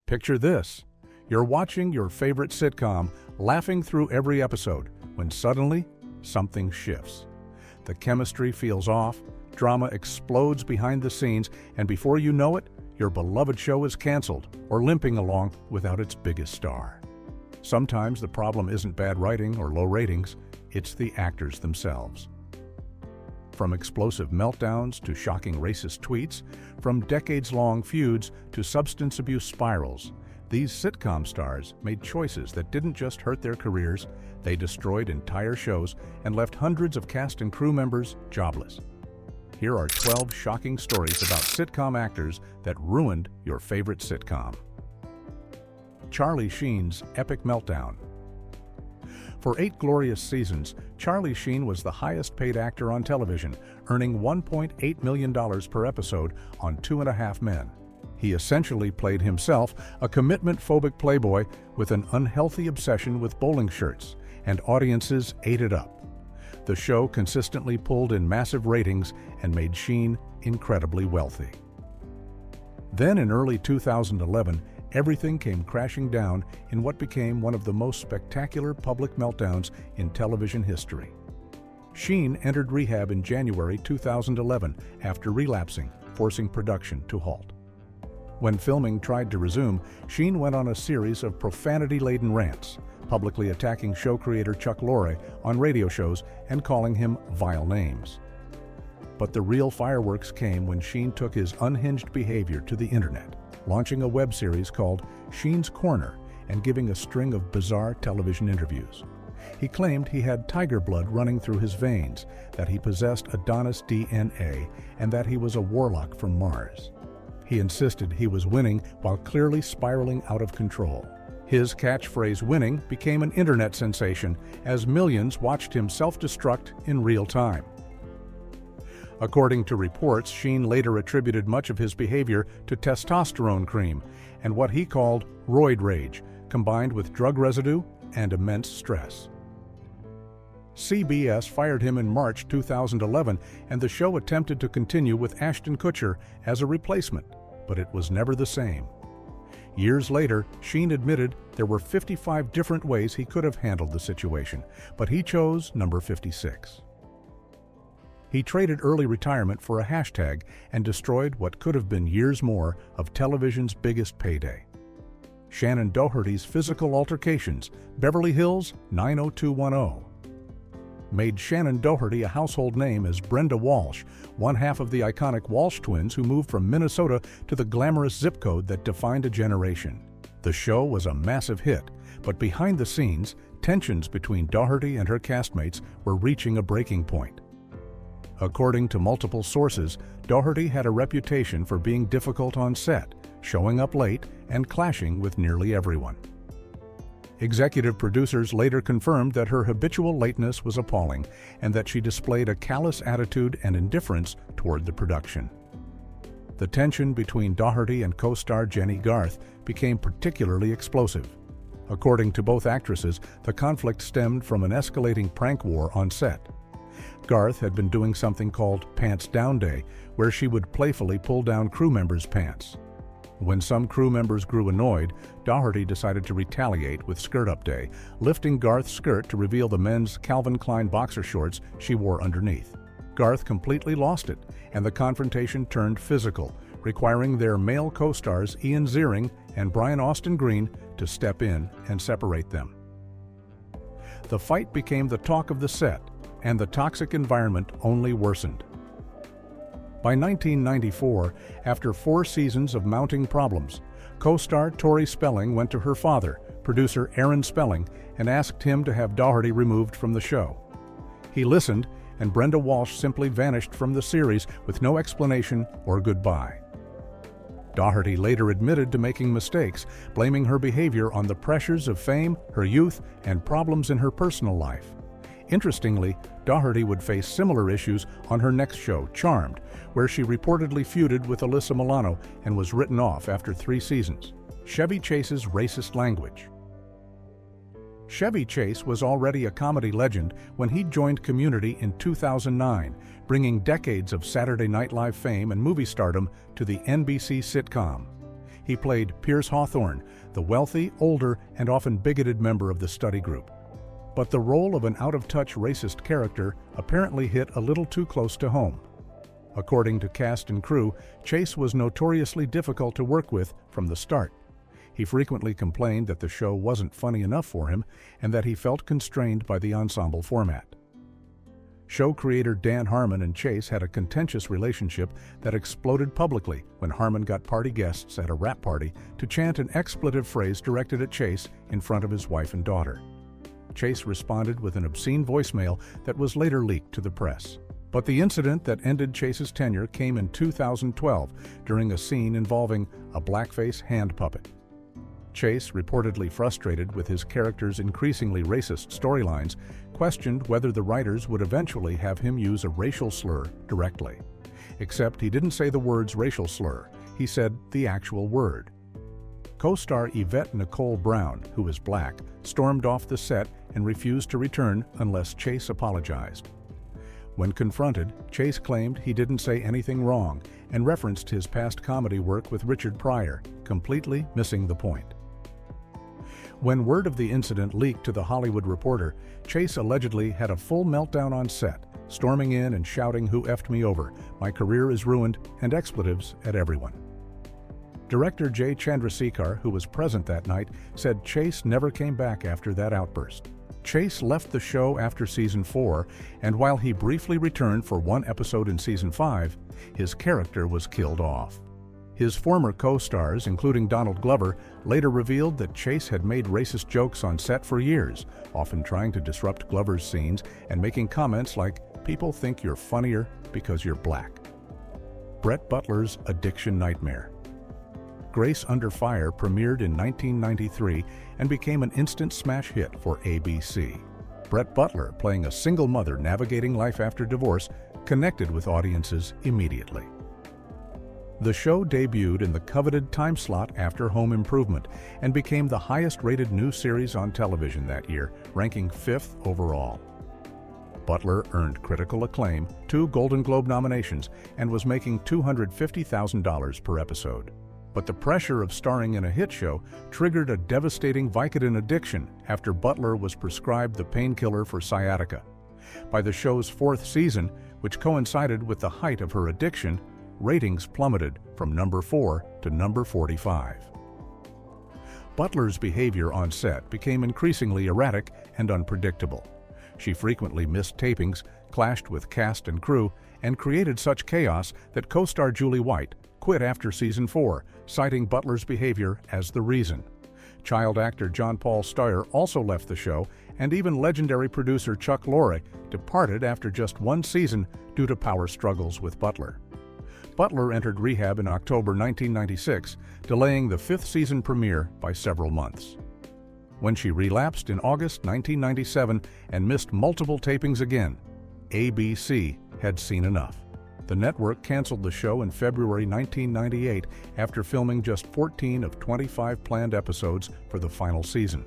Picture this. You're watching your favorite sitcom, laughing through every episode, when suddenly, something shifts. The chemistry feels off, drama explodes behind the scenes, and before you know it, your beloved show is canceled or limping along without its biggest star. Sometimes the problem isn't bad writing or low ratings, it's the actors themselves. From explosive meltdowns to shocking racist tweets, from decades-long feuds to substance abuse spirals, these sitcom stars made choices that didn't just hurt their careers, they destroyed entire shows and left hundreds of cast and crew members jobless. Here are 12 shocking stories about sitcom actors that ruined your favorite sitcom. Charlie Sheen's epic meltdown. For 8 glorious seasons, Charlie Sheen was the highest-paid actor on television, earning $1.8 million per episode on 2.5 Men. He essentially played himself, a commitment-phobic playboy with an unhealthy obsession with bowling shirts, and audiences ate it up. The show consistently pulled in massive ratings and made Sheen incredibly wealthy. Then in early 2011, everything came crashing down in what became one of the most spectacular public meltdowns in television history. Sheen entered rehab in January 2011 after relapsing, forcing production to halt. When filming tried to resume, Sheen went on a series of profanity-laden rants, publicly attacking show creator Chuck Lorre on radio shows and calling him vile names. But the real fireworks came when Sheen took his unhinged behavior to the internet, launching a web series called Sheen's Corner and giving a string of bizarre television interviews. He claimed he had tiger blood running through his veins, that he possessed Adonis DNA, and that he was a warlock from Mars. He insisted he was winning while clearly spiraling out of control. His catchphrase "winning" became an internet sensation as millions watched him self-destruct in real time. According to reports, Sheen later attributed much of his behavior to testosterone cream and what he called roid rage, combined with drug residue and immense stress. CBS fired him in March 2011, and the show attempted to continue with Ashton Kutcher as a replacement, but it was never the same. Years later, Sheen admitted there were 55 different ways he could have handled the situation, but he chose number 56. He traded early retirement for a hashtag and destroyed what could have been years more of television's biggest payday. Shannen Doherty's physical altercations, Beverly Hills 90210. Made Shannen Doherty a household name as Brenda Walsh, one half of the iconic Walsh twins who moved from Minnesota to the glamorous zip code that defined a generation. The show was a massive hit, but behind the scenes, tensions between Doherty and her castmates were reaching a breaking point. According to multiple sources, Doherty had a reputation for being difficult on set, showing up late, and clashing with nearly everyone. Executive producers later confirmed that her habitual lateness was appalling and that she displayed a callous attitude and indifference toward the production. The tension between Doherty and co-star Jenny Garth became particularly explosive. According to both actresses, the conflict stemmed from an escalating prank war on set. Garth had been doing something called Pants Down Day, where she would playfully pull down crew members' pants. When some crew members grew annoyed, Doherty decided to retaliate with Skirt Up Day, lifting Garth's skirt to reveal the men's Calvin Klein boxer shorts she wore underneath. Garth completely lost it, and the confrontation turned physical, requiring their male co-stars Ian Ziering and Brian Austin Green to step in and separate them. The fight became the talk of the set, and the toxic environment only worsened. By 1994, after 4 seasons of mounting problems, co-star Tori Spelling went to her father, producer Aaron Spelling, and asked him to have Doherty removed from the show. He listened, and Brenda Walsh simply vanished from the series with no explanation or goodbye. Doherty later admitted to making mistakes, blaming her behavior on the pressures of fame, her youth, and problems in her personal life. Interestingly, Doherty would face similar issues on her next show, Charmed, where she reportedly feuded with Alyssa Milano and was written off after 3 seasons. Chevy Chase's racist language. Chevy Chase was already a comedy legend when he joined Community in 2009, bringing decades of Saturday Night Live fame and movie stardom to the NBC sitcom. He played Pierce Hawthorne, the wealthy, older, and often bigoted member of the study group. But the role of an out-of-touch racist character apparently hit a little too close to home. According to cast and crew, Chase was notoriously difficult to work with from the start. He frequently complained that the show wasn't funny enough for him and that he felt constrained by the ensemble format. Show creator Dan Harmon and Chase had a contentious relationship that exploded publicly when Harmon got party guests at a rap party to chant an expletive phrase directed at Chase in front of his wife and daughter. Chase responded with an obscene voicemail that was later leaked to the press. But the incident that ended Chase's tenure came in 2012 during a scene involving a blackface hand puppet. Chase, reportedly frustrated with his character's increasingly racist storylines, questioned whether the writers would eventually have him use a racial slur directly. Except he didn't say the words racial slur, he said the actual word. Co-star Yvette Nicole Brown, who is black, stormed off the set and refused to return unless Chase apologized. When confronted, Chase claimed he didn't say anything wrong and referenced his past comedy work with Richard Pryor, completely missing the point. When word of the incident leaked to The Hollywood Reporter, Chase allegedly had a full meltdown on set, storming in and shouting, "Who effed me over? My career is ruined," and expletives at everyone. Director Jay Chandrasekhar, who was present that night, said Chase never came back after that outburst. Chase left the show after season 4, and while he briefly returned for one episode in season 5, his character was killed off. His former co-stars, including Donald Glover, later revealed that Chase had made racist jokes on set for years, often trying to disrupt Glover's scenes and making comments like, "People think you're funnier because you're black." Brett Butler's Addiction Nightmare. Grace Under Fire premiered in 1993 and became an instant smash hit for ABC. Brett Butler, playing a single mother navigating life after divorce, connected with audiences immediately. The show debuted in the coveted time slot after Home Improvement and became the highest-rated new series on television that year, ranking 5th overall. Butler earned critical acclaim, 2 Golden Globe nominations, and was making $250,000 per episode. But the pressure of starring in a hit show triggered a devastating Vicodin addiction after Butler was prescribed the painkiller for sciatica. By the show's 4th season, which coincided with the height of her addiction, ratings plummeted from number 4 to number 45. Butler's behavior on set became increasingly erratic and unpredictable. She frequently missed tapings, clashed with cast and crew, and created such chaos that co-star Julie White quit after season 4, citing Butler's behavior as the reason. Child actor John Paul Stoyer also left the show, and even legendary producer Chuck Lorre departed after just 1 season due to power struggles with Butler. Butler entered rehab in October 1996, delaying the 5th season premiere by several months. When she relapsed in August 1997 and missed multiple tapings again, ABC had seen enough. The network canceled the show in February 1998 after filming just 14 of 25 planned episodes for the final season.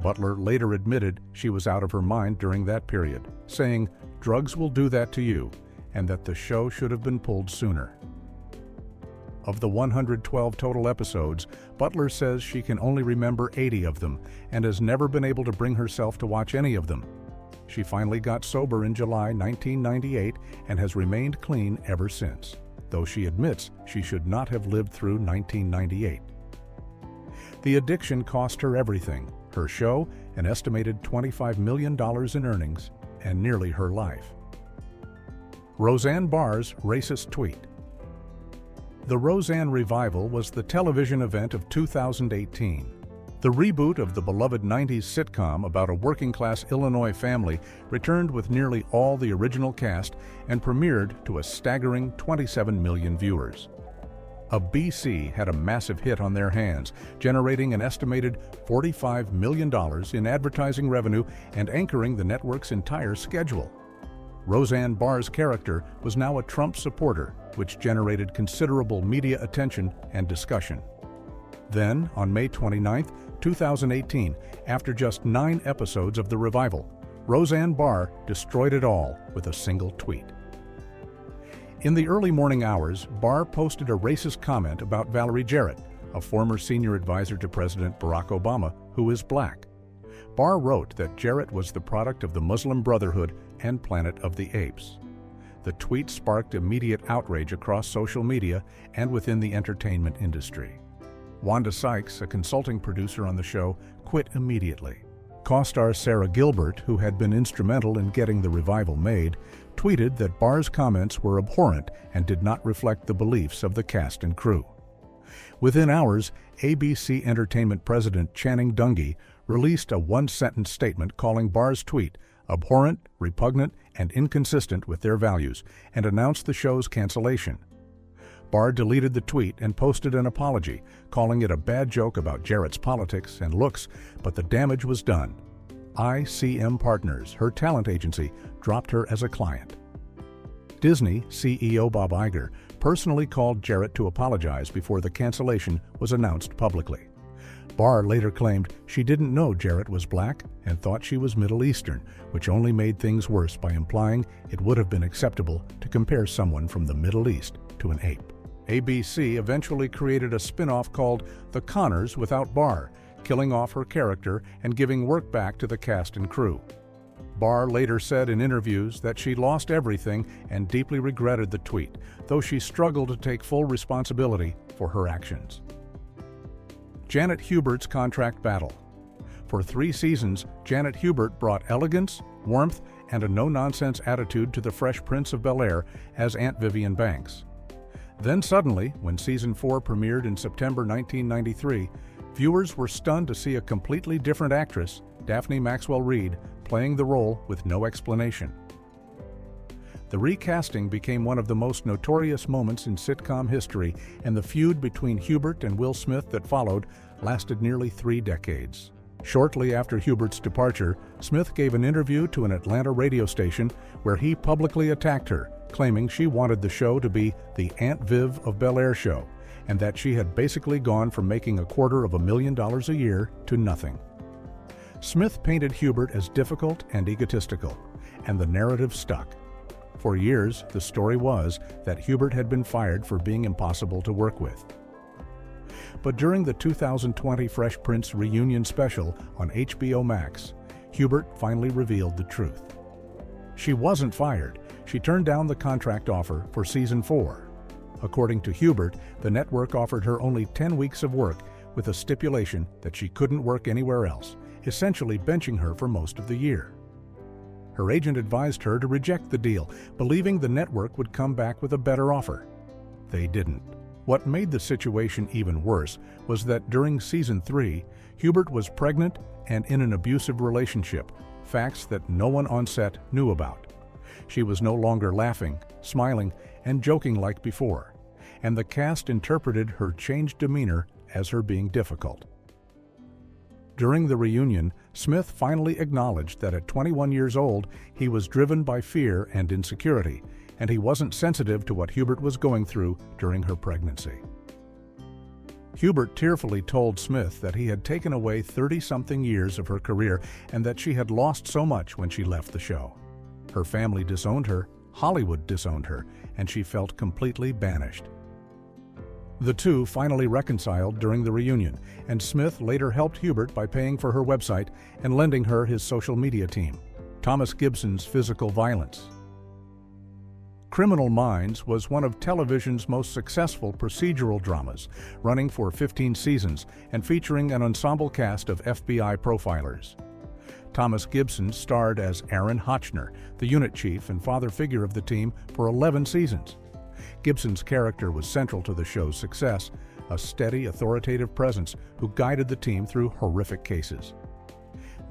Butler later admitted she was out of her mind during that period, saying, "Drugs will do that to you," and that the show should have been pulled sooner. Of the 112 total episodes, Butler says she can only remember 80 of them and has never been able to bring herself to watch any of them. She finally got sober in July 1998 and has remained clean ever since, though she admits she should not have lived through 1998. The addiction cost her everything: her show, an estimated $25 million in earnings, and nearly her life. Roseanne Barr's racist tweet. The Roseanne revival was the television event of 2018. The reboot of the beloved 90s sitcom about a working-class Illinois family returned with nearly all the original cast and premiered to a staggering 27 million viewers. ABC had a massive hit on their hands, generating an estimated $45 million in advertising revenue and anchoring the network's entire schedule. Roseanne Barr's character was now a Trump supporter, which generated considerable media attention and discussion. Then, on May 29, 2018, after just 9 episodes of the revival, Roseanne Barr destroyed it all with a single tweet. In the early morning hours, Barr posted a racist comment about Valerie Jarrett, a former senior advisor to President Barack Obama, who is black. Barr wrote that Jarrett was the product of the Muslim Brotherhood and Planet of the Apes. The tweet sparked immediate outrage across social media and within the entertainment industry. Wanda Sykes, a consulting producer on the show, quit immediately. Co-star Sarah Gilbert, who had been instrumental in getting the revival made, tweeted that Barr's comments were abhorrent and did not reflect the beliefs of the cast and crew. Within hours, ABC Entertainment President Shannen Doherty released a one-sentence statement calling Barr's tweet abhorrent, repugnant, and inconsistent with their values, and announced the show's cancellation. Barr deleted the tweet and posted an apology, calling it a bad joke about Jarrett's politics and looks, but the damage was done. ICM Partners, her talent agency, dropped her as a client. Disney CEO Bob Iger personally called Jarrett to apologize before the cancellation was announced publicly. Barr later claimed she didn't know Jarrett was black and thought she was Middle Eastern, which only made things worse by implying it would have been acceptable to compare someone from the Middle East to an ape. ABC eventually created a spin-off called The Connors without Barr, killing off her character and giving work back to the cast and crew. Barr later said in interviews that she lost everything and deeply regretted the tweet, though she struggled to take full responsibility for her actions. Janet Hubert's contract battle. For 3 seasons, Janet Hubert brought elegance, warmth, and a no-nonsense attitude to the Fresh Prince of Bel-Air as Aunt Vivian Banks. Then suddenly, when Season 4 premiered in September 1993, viewers were stunned to see a completely different actress, Daphne Maxwell Reid, playing the role with no explanation. The recasting became one of the most notorious moments in sitcom history, and the feud between Hubert and Will Smith that followed lasted nearly 3 decades. Shortly after Hubert's departure, Smith gave an interview to an Atlanta radio station where he publicly attacked her, claiming she wanted the show to be the Aunt Viv of Bel-Air show, and that she had basically gone from making $250,000 a year to nothing. Smith painted Hubert as difficult and egotistical, and the narrative stuck. For years, the story was that Hubert had been fired for being impossible to work with. But during the 2020 Fresh Prince reunion special on HBO Max, Hubert finally revealed the truth. She wasn't fired. She turned down the contract offer for Season 4. According to Hubert, the network offered her only 10 weeks of work with a stipulation that she couldn't work anywhere else, essentially benching her for most of the year. Her agent advised her to reject the deal, believing the network would come back with a better offer. They didn't. What made the situation even worse was that during Season 3, Hubert was pregnant and in an abusive relationship, facts that no one on set knew about. She was no longer laughing, smiling, and joking like before, and the cast interpreted her changed demeanor as her being difficult. During the reunion, Smith finally acknowledged that at 21 years old, he was driven by fear and insecurity, and he wasn't sensitive to what Hubert was going through during her pregnancy. Hubert tearfully told Smith that he had taken away 30-something years of her career and that she had lost so much when she left the show. Her family disowned her, Hollywood disowned her, and she felt completely banished. The two finally reconciled during the reunion, and Smith later helped Hubert by paying for her website and lending her his social media team. Thomas Gibson's physical violence. Criminal Minds was one of television's most successful procedural dramas, running for 15 seasons and featuring an ensemble cast of FBI profilers. Thomas Gibson starred as Aaron Hotchner, the unit chief and father figure of the team, for 11 seasons. Gibson's character was central to the show's success, a steady, authoritative presence who guided the team through horrific cases.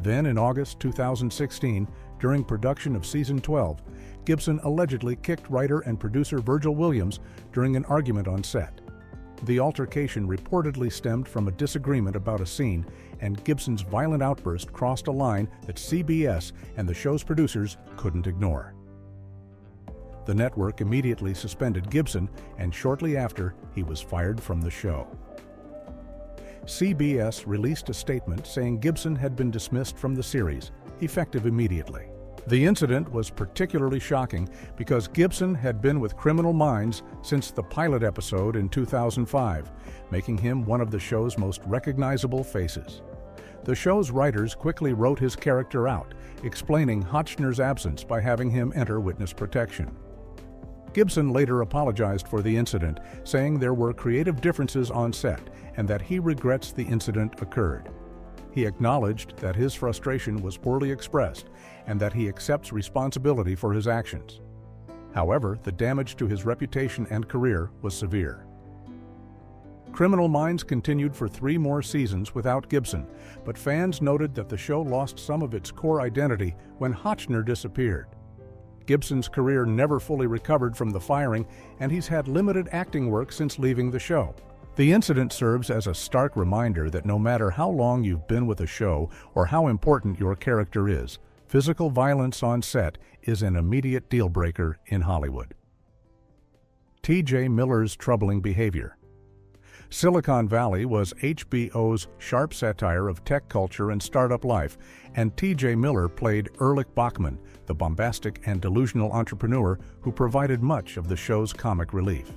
Then, in August 2016, during production of Season 12, Gibson allegedly kicked writer and producer Virgil Williams during an argument on set. The altercation reportedly stemmed from a disagreement about a scene, and Gibson's violent outburst crossed a line that CBS and the show's producers couldn't ignore. The network immediately suspended Gibson, and shortly after, he was fired from the show. CBS released a statement saying Gibson had been dismissed from the series, effective immediately. The incident was particularly shocking because Gibson had been with Criminal Minds since the pilot episode in 2005, making him one of the show's most recognizable faces. The show's writers quickly wrote his character out, explaining Hotchner's absence by having him enter witness protection. Gibson later apologized for the incident, saying there were creative differences on set and that he regrets the incident occurred. He acknowledged that his frustration was poorly expressed and that he accepts responsibility for his actions. However, the damage to his reputation and career was severe. Criminal Minds continued for 3 more seasons without Gibson, but fans noted that the show lost some of its core identity when Hotchner disappeared. Gibson's career never fully recovered from the firing, and he's had limited acting work since leaving the show. The incident serves as a stark reminder that no matter how long you've been with a show or how important your character is, physical violence on set is an immediate deal-breaker in Hollywood. T.J. Miller's troubling behavior. Silicon Valley was HBO's sharp satire of tech culture and startup life, and T.J. Miller played Erlich Bachman, the bombastic and delusional entrepreneur who provided much of the show's comic relief.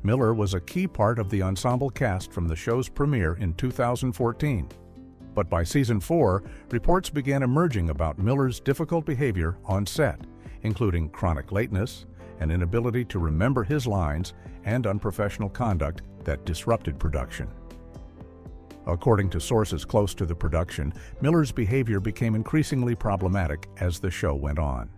Miller was a key part of the ensemble cast from the show's premiere in 2014. But by season 4, reports began emerging about Miller's difficult behavior on set, including chronic lateness, an inability to remember his lines, and unprofessional conduct that disrupted production. According to sources close to the production, Miller's behavior became increasingly problematic as the show went on.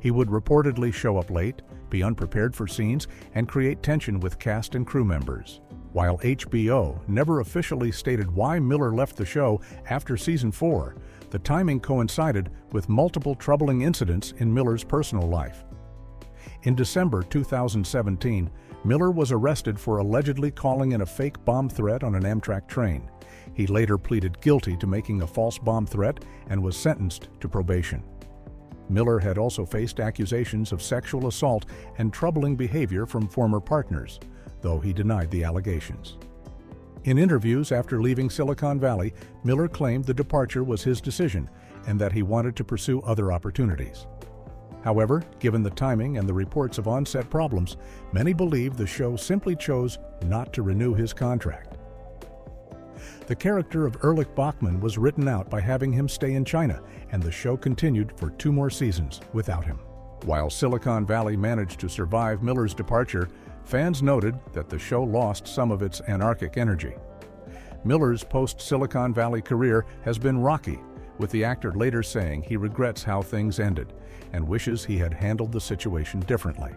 He would reportedly show up late, be unprepared for scenes, and create tension with cast and crew members. While HBO never officially stated why Miller left the show after season 4, the timing coincided with multiple troubling incidents in Miller's personal life. In December 2017, Miller was arrested for allegedly calling in a fake bomb threat on an Amtrak train. He later pleaded guilty to making a false bomb threat and was sentenced to probation. Miller had also faced accusations of sexual assault and troubling behavior from former partners, though he denied the allegations. In interviews after leaving Silicon Valley, Miller claimed the departure was his decision and that he wanted to pursue other opportunities. However, given the timing and the reports of on-set problems, many believe the show simply chose not to renew his contract. The character of Erlich Bachman was written out by having him stay in China, and the show continued for 2 more seasons without him. While Silicon Valley managed to survive Miller's departure, fans noted that the show lost some of its anarchic energy. Miller's post-Silicon Valley career has been rocky, with the actor later saying he regrets how things ended and wishes he had handled the situation differently.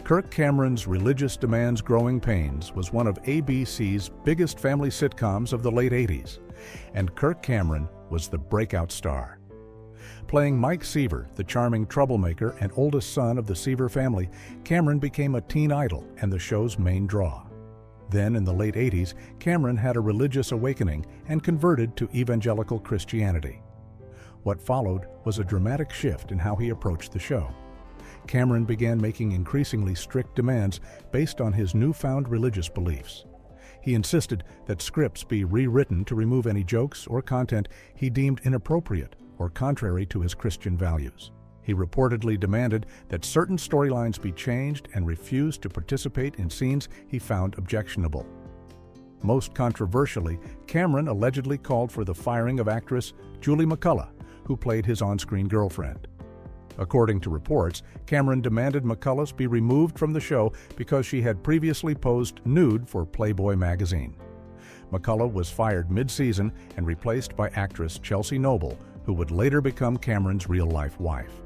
Kirk Cameron's Religious Demands Growing Pains was one of ABC's biggest family sitcoms of the late 80s, and Kirk Cameron was the breakout star. Playing Mike Seaver, the charming troublemaker and oldest son of the Seaver family, Cameron became a teen idol and the show's main draw. Then, in the late 80s, Cameron had a religious awakening and converted to evangelical Christianity. What followed was a dramatic shift in how he approached the show. Cameron began making increasingly strict demands based on his newfound religious beliefs. He insisted that scripts be rewritten to remove any jokes or content he deemed inappropriate or contrary to his Christian values. He reportedly demanded that certain storylines be changed and refused to participate in scenes he found objectionable. Most controversially, Cameron allegedly called for the firing of actress Julie McCullough, who played his on-screen girlfriend. According to reports, Cameron demanded McCullough be removed from the show because she had previously posed nude for Playboy magazine. McCullough was fired mid-season and replaced by actress Chelsea Noble, who would later become Cameron's real-life wife.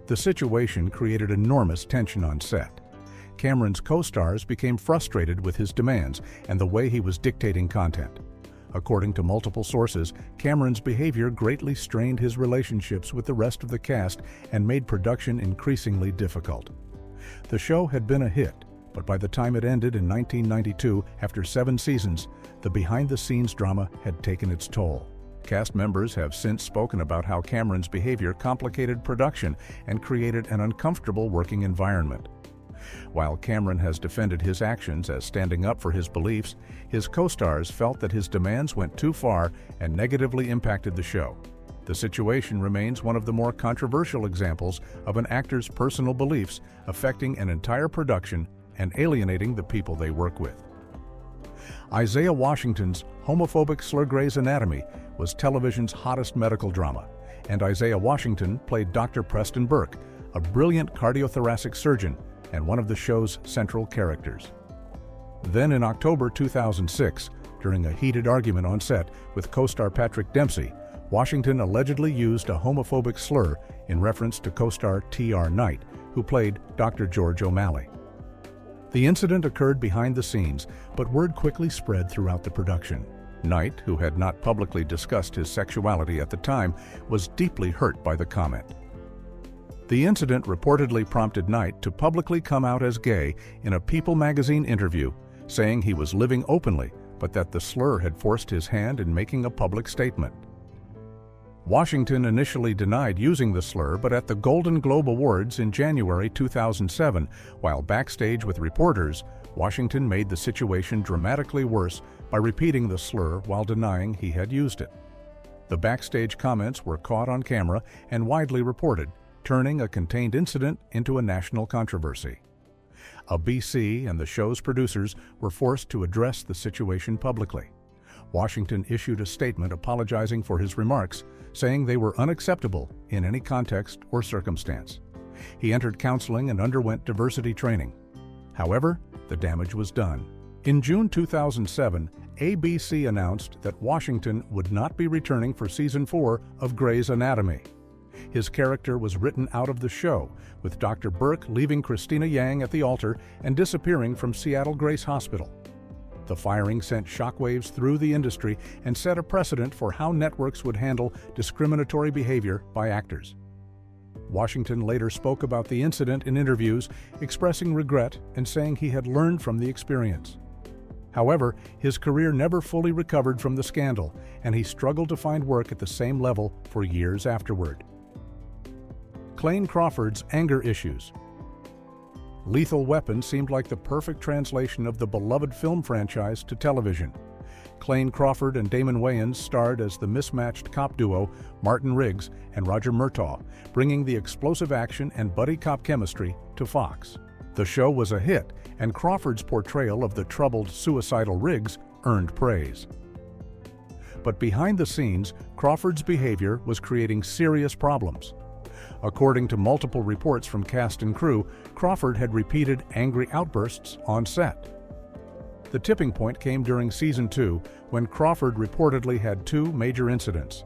The situation created enormous tension on set. Cameron's co-stars became frustrated with his demands and the way he was dictating content. According to multiple sources, Cameron's behavior greatly strained his relationships with the rest of the cast and made production increasingly difficult. The show had been a hit, but by the time it ended in 1992, after 7 seasons, the behind-the-scenes drama had taken its toll. Cast members have since spoken about how Cameron's behavior complicated production and created an uncomfortable working environment. While Cameron has defended his actions as standing up for his beliefs, his co-stars felt that his demands went too far and negatively impacted the show. The situation remains one of the more controversial examples of an actor's personal beliefs affecting an entire production and alienating the people they work with. Isaiah Washington's homophobic slur Grey's Anatomy was television's hottest medical drama, and Isaiah Washington played Dr. Preston Burke, a brilliant cardiothoracic surgeon and one of the show's central characters. Then in October 2006, during a heated argument on set with co-star Patrick Dempsey, Washington allegedly used a homophobic slur in reference to co-star T.R. Knight, who played Dr. George O'Malley. The incident occurred behind the scenes, but word quickly spread throughout the production. Knight, who had not publicly discussed his sexuality at the time, was deeply hurt by the comment. The incident reportedly prompted Knight to publicly come out as gay in a People magazine interview, saying he was living openly, but that the slur had forced his hand in making a public statement. Washington initially denied using the slur, but at the Golden Globe Awards in January 2007, while backstage with reporters, Washington made the situation dramatically worse by repeating the slur while denying he had used it. The backstage comments were caught on camera and widely reported, turning a contained incident into a national controversy. ABC and the show's producers were forced to address the situation publicly. Washington issued a statement apologizing for his remarks, saying they were unacceptable in any context or circumstance. He entered counseling and underwent diversity training. However, the damage was done. In June 2007, ABC announced that Washington would not be returning for Season 4 of Grey's Anatomy. His character was written out of the show, with Dr. Burke leaving Christina Yang at the altar and disappearing from Seattle Grace Hospital. The firing sent shockwaves through the industry and set a precedent for how networks would handle discriminatory behavior by actors. Washington later spoke about the incident in interviews, expressing regret and saying he had learned from the experience. However, his career never fully recovered from the scandal, and he struggled to find work at the same level for years afterward. Clayne Crawford's anger issues. Lethal Weapon seemed like the perfect translation of the beloved film franchise to television. Clayne Crawford and Damon Wayans starred as the mismatched cop duo Martin Riggs and Roger Murtaugh, bringing the explosive action and buddy cop chemistry to Fox. The show was a hit, and Crawford's portrayal of the troubled, suicidal Riggs earned praise. But behind the scenes, Crawford's behavior was creating serious problems. According to multiple reports from cast and crew, Crawford had repeated angry outbursts on set. The tipping point came during Season 2, when Crawford reportedly had two major incidents.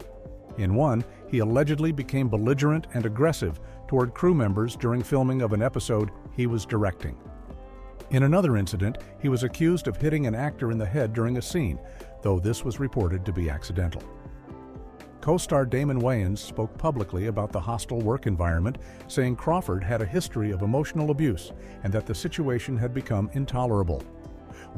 In one, he allegedly became belligerent and aggressive toward crew members during filming of an episode he was directing. In another incident, he was accused of hitting an actor in the head during a scene, though this was reported to be accidental. Co-star Damon Wayans spoke publicly about the hostile work environment, saying Crawford had a history of emotional abuse and that the situation had become intolerable.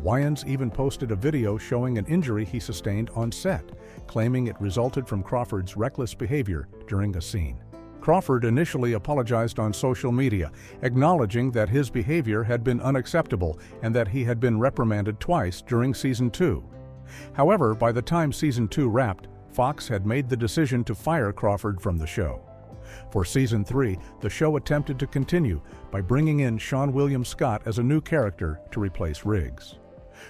Wayans even posted a video showing an injury he sustained on set, claiming it resulted from Crawford's reckless behavior during a scene. Crawford initially apologized on social media, acknowledging that his behavior had been unacceptable and that he had been reprimanded twice during Season 2. However, by the time Season 2 wrapped, Fox had made the decision to fire Crawford from the show. For Season 3, the show attempted to continue by bringing in Seann William Scott as a new character to replace Riggs.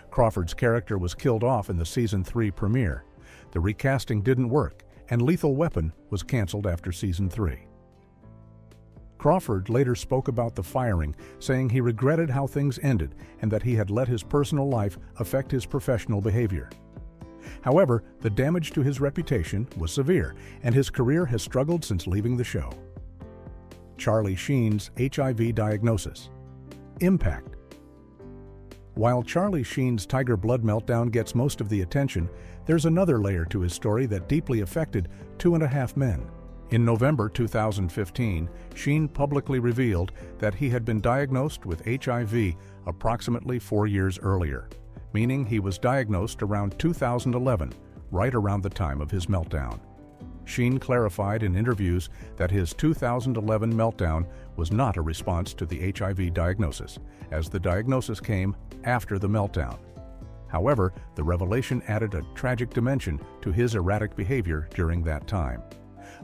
Crawford's character was killed off in the Season 3 premiere. The recasting didn't work, and Lethal Weapon was canceled after Season 3. Crawford later spoke about the firing, saying he regretted how things ended and that he had let his personal life affect his professional behavior. However, the damage to his reputation was severe, and his career has struggled since leaving the show. Charlie Sheen's HIV diagnosis. Impact. While Charlie Sheen's Tiger Blood meltdown gets most of the attention, there's another layer to his story that deeply affected 2.5 Men. In November 2015, Sheen publicly revealed that he had been diagnosed with HIV approximately 4 years earlier, meaning he was diagnosed around 2011, right around the time of his meltdown. Sheen clarified in interviews that his 2011 meltdown was not a response to the HIV diagnosis, as the diagnosis came after the meltdown. However, the revelation added a tragic dimension to his erratic behavior during that time.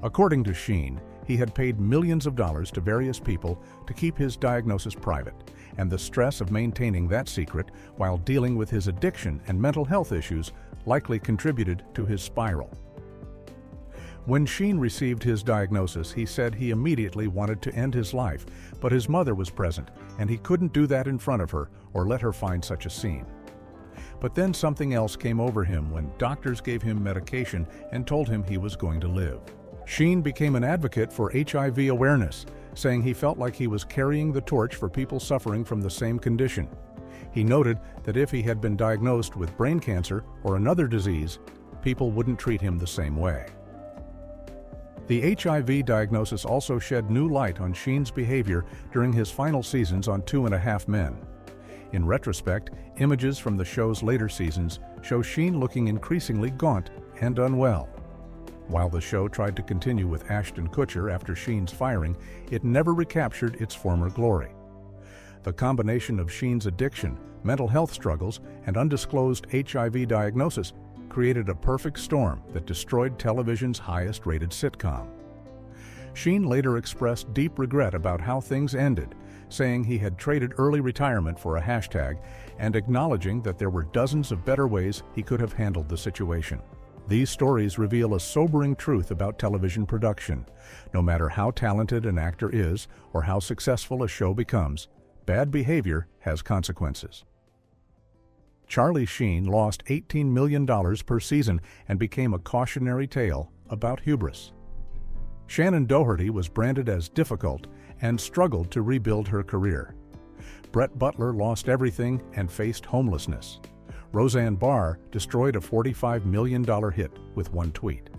According to Sheen, he had paid millions of dollars to various people to keep his diagnosis private, and the stress of maintaining that secret while dealing with his addiction and mental health issues likely contributed to his spiral. When Sheen received his diagnosis, he said he immediately wanted to end his life, but his mother was present, and he couldn't do that in front of her or let her find such a scene. But then something else came over him when doctors gave him medication and told him he was going to live. Sheen became an advocate for HIV awareness, saying he felt like he was carrying the torch for people suffering from the same condition. He noted that if he had been diagnosed with brain cancer or another disease, people wouldn't treat him the same way. The HIV diagnosis also shed new light on Sheen's behavior during his final seasons on 2.5 Men. In retrospect, images from the show's later seasons show Sheen looking increasingly gaunt and unwell. While the show tried to continue with Ashton Kutcher after Sheen's firing, it never recaptured its former glory. The combination of Sheen's addiction, mental health struggles, and undisclosed HIV diagnosis created a perfect storm that destroyed television's highest-rated sitcom. Sheen later expressed deep regret about how things ended, saying he had traded early retirement for a hashtag and acknowledging that there were dozens of better ways he could have handled the situation. These stories reveal a sobering truth about television production. No matter how talented an actor is or how successful a show becomes, bad behavior has consequences. Charlie Sheen lost $18 million per season and became a cautionary tale about hubris. Shannen Doherty was branded as difficult and struggled to rebuild her career. Brett Butler lost everything and faced homelessness. Roseanne Barr destroyed a $45 million hit with one tweet.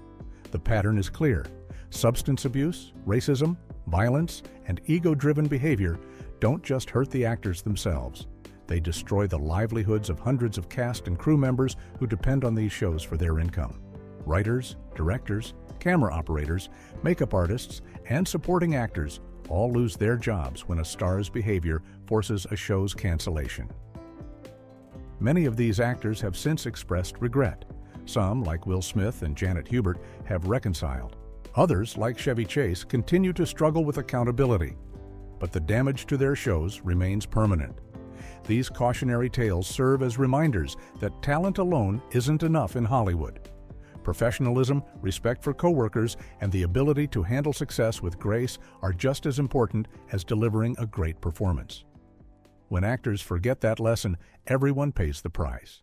The pattern is clear. Substance abuse, racism, violence, and ego-driven behavior don't just hurt the actors themselves. They destroy the livelihoods of hundreds of cast and crew members who depend on these shows for their income. Writers, directors, camera operators, makeup artists, and supporting actors all lose their jobs when a star's behavior forces a show's cancellation. Many of these actors have since expressed regret. Some, like Will Smith and Janet Hubert, have reconciled. Others, like Chevy Chase, continue to struggle with accountability. But the damage to their shows remains permanent. These cautionary tales serve as reminders that talent alone isn't enough in Hollywood. Professionalism, respect for coworkers, and the ability to handle success with grace are just as important as delivering a great performance. When actors forget that lesson, everyone pays the price.